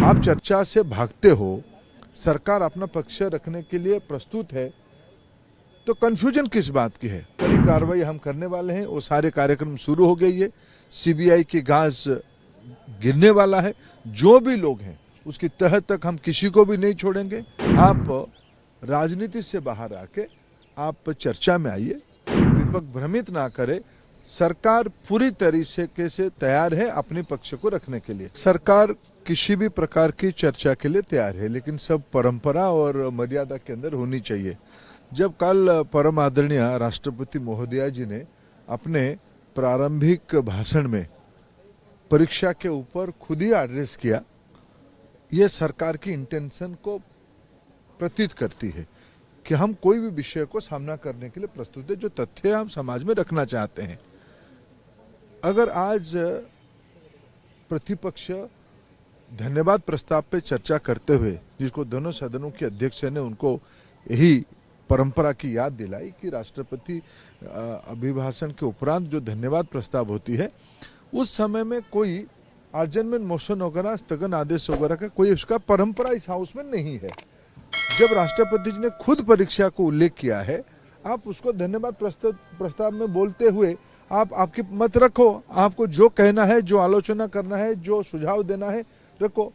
आप चर्चा से भागते हो, सरकार अपना पक्ष रखने के लिए प्रस्तुत है, तो कंफ्यूजन किस बात की है? कड़ी कार्रवाई हम करने वाले हैं, वो सारे कार्यक्रम शुरू हो गई है, सीबीआई की गाज गिरने वाला है। जो भी लोग हैं उसकी तह तक हम किसी को भी नहीं छोड़ेंगे। आप राजनीति से बाहर आके आप चर्चा में आइए, विपक्ष भ्रमित ना करे। सरकार पूरी तरीके से तैयार है अपने पक्ष को रखने के लिए। सरकार किसी भी प्रकार की चर्चा के लिए तैयार है, लेकिन सब परंपरा और मर्यादा के अंदर होनी चाहिए। जब कल परम आदरणीय राष्ट्रपति महोदया जी ने अपने प्रारंभिक भाषण में परीक्षा के ऊपर खुद ही एड्रेस किया, ये सरकार की इंटेंशन को प्रतीत करती है कि हम कोई भी विषय को सामना करने के लिए प्रस्तुत है, जो तथ्य हम समाज में रखना चाहते हैं। अगर आज प्रतिपक्ष धन्यवाद प्रस्ताव पे चर्चा करते हुए, जिसको दोनों सदनों के अध्यक्ष ने उनको यही परंपरा की याद दिलाई कि राष्ट्रपति अभिभाषण के उपरांत जो धन्यवाद प्रस्ताव होती है, उस समय में कोई अर्जनमेंट मोशन वगैरह, स्थगन आदेश वगैरह का कोई उसका परंपरा इस हाउस में नहीं है। जब राष्ट्रपति जी ने खुद परीक्षा को उल्लेख किया है, आप उसको धन्यवाद प्रस्ताव में बोलते हुए आप आपकी मत रखो। आपको जो कहना है, जो आलोचना करना है, जो सुझाव देना है, रखो।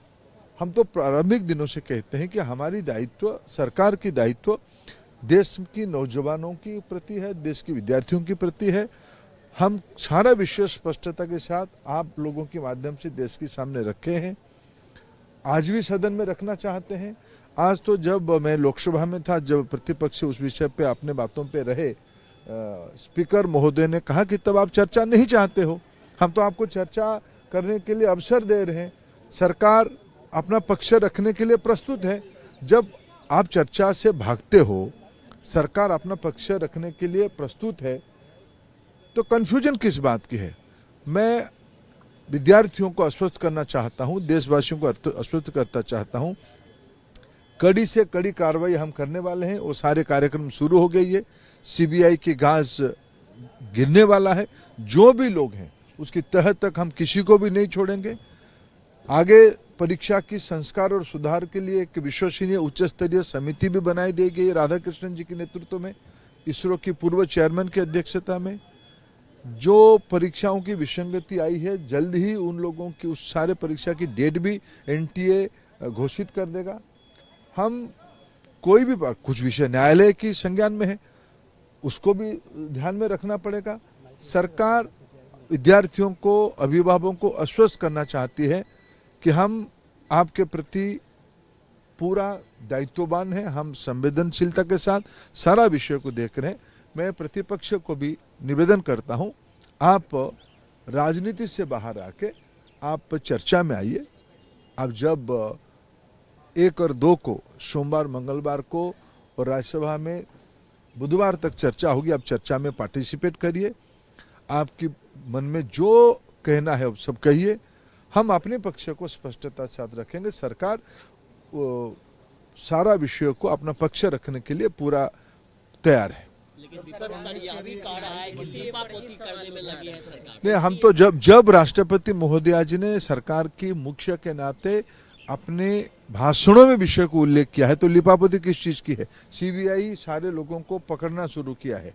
हम तो प्रारंभिक दिनों से कहते हैं कि हमारी दायित्व, सरकार की दायित्व देश की नौजवानों की प्रति है, देश के विद्यार्थियों की प्रति है। हम सारा विषय स्पष्टता के साथ आप लोगों के माध्यम से देश के सामने रखे हैं, आज भी सदन में रखना चाहते हैं। आज तो जब मैं लोकसभा में था, जब प्रतिपक्ष उस विषय पे अपने बातों पे रहे, स्पीकर महोदय ने कहा कि तब आप चर्चा नहीं चाहते हो। हम तो आपको चर्चा करने के लिए अवसर दे रहे हैं, सरकार अपना पक्ष रखने के लिए प्रस्तुत है। जब आप चर्चा से भागते हो, सरकार अपना पक्ष रखने के लिए प्रस्तुत है, तो कंफ्यूजन किस बात की है? मैं विद्यार्थियों को आश्वस्त करना चाहता हूं, देशवासियों को आश्वस्त करना चाहता हूं, कड़ी से कड़ी कार्रवाई हम करने वाले हैं। वो सारे कार्यक्रम शुरू हो गई है, सीबीआई की गाज गिरने वाला है। जो भी लोग हैं उसकी तह तक हम किसी को भी नहीं छोड़ेंगे। आगे परीक्षा की संस्कार और सुधार के लिए एक विश्वसनीय उच्च स्तरीय समिति भी बनाई दी गई राधाकृष्णन जी के नेतृत्व में, इसरो की पूर्व चेयरमैन की अध्यक्षता में। जो परीक्षाओं की विसंगति आई है, जल्द ही उन लोगों की उस सारे परीक्षा की डेट भी एनटीए घोषित कर देगा। हम कोई भी कुछ विषय न्यायालय की संज्ञान में है, उसको भी ध्यान में रखना पड़ेगा। सरकार विद्यार्थियों को, अभिभावकों को आश्वस्त करना चाहती है कि हम आपके प्रति पूरा दायित्ववान हैं, हम संवेदनशीलता के साथ सारा विषय को देख रहे हैं। मैं प्रतिपक्ष को भी निवेदन करता हूं, आप राजनीति से बाहर आके आप चर्चा में आइए। आप जब 1 और 2 को, सोमवार मंगलवार को और राज्यसभा में बुधवार तक चर्चा होगी, आप चर्चा में पार्टिसिपेट करिए। आपकी मन में जो कहना है सब कहिए, हम अपने पक्ष को स्पष्टता के साथ रखेंगे। सरकार सारा विषयों को अपना पक्ष रखने के लिए पूरा तैयार है। लेकिन विपक्ष यह भी कह रहा है कि लीपापोती करने में लगी है सरकार। नहीं, हम तो जब राष्ट्रपति महोदया जी ने सरकार की मुख्य के नाते अपने भाषणों में विषय को उल्लेख किया है, तो लिपापोती किस चीज की है? सीबीआई सारे लोगों को पकड़ना शुरू किया है,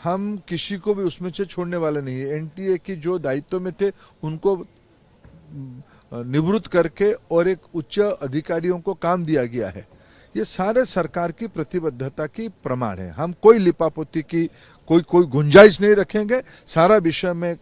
हम किसी को भी उसमें से छोड़ने वाले नहीं है। एनटीए की जो दायित्व में थे उनको निवृत्त करके और एक उच्च अधिकारियों को काम दिया गया है। ये सारे सरकार की प्रतिबद्धता की प्रमाण है। हम कोई लिपापोती की कोई गुंजाइश नहीं रखेंगे। सारा विषय में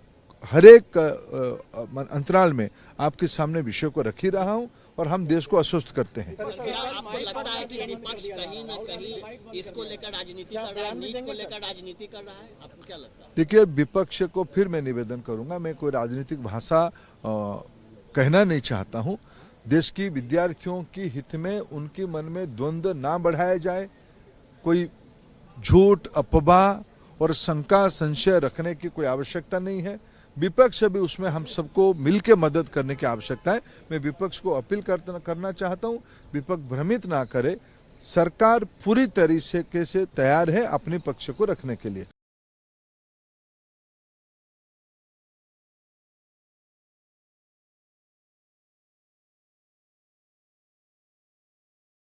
हर एक अंतराल में आपके सामने विषय को रख ही रहा हूं और हम देश को आश्वस्त करते हैं। आपको लगता है कि विपक्ष कहीं न कहीं इसको लेकर राजनीति कर रहा है, नीट को लेकर राजनीति कर रहा है? आपको क्या लगता है? देखिए, विपक्ष को फिर मैं निवेदन करूंगा, मैं कोई राजनीतिक भाषा कहना नहीं चाहता हूं। देश की विद्यार्थियों की हित में उनके मन में द्वंद्व ना बढ़ाया जाए, कोई झूठ, अफवाह और शंका, संशय रखने की कोई आवश्यकता नहीं है। विपक्ष भी उसमें हम सबको मिलकर मदद करने की आवश्यकता है। मैं विपक्ष को अपील करना चाहता हूं, विपक्ष भ्रमित ना करे। सरकार पूरी तरीके से तैयार है अपने पक्ष को रखने के लिए।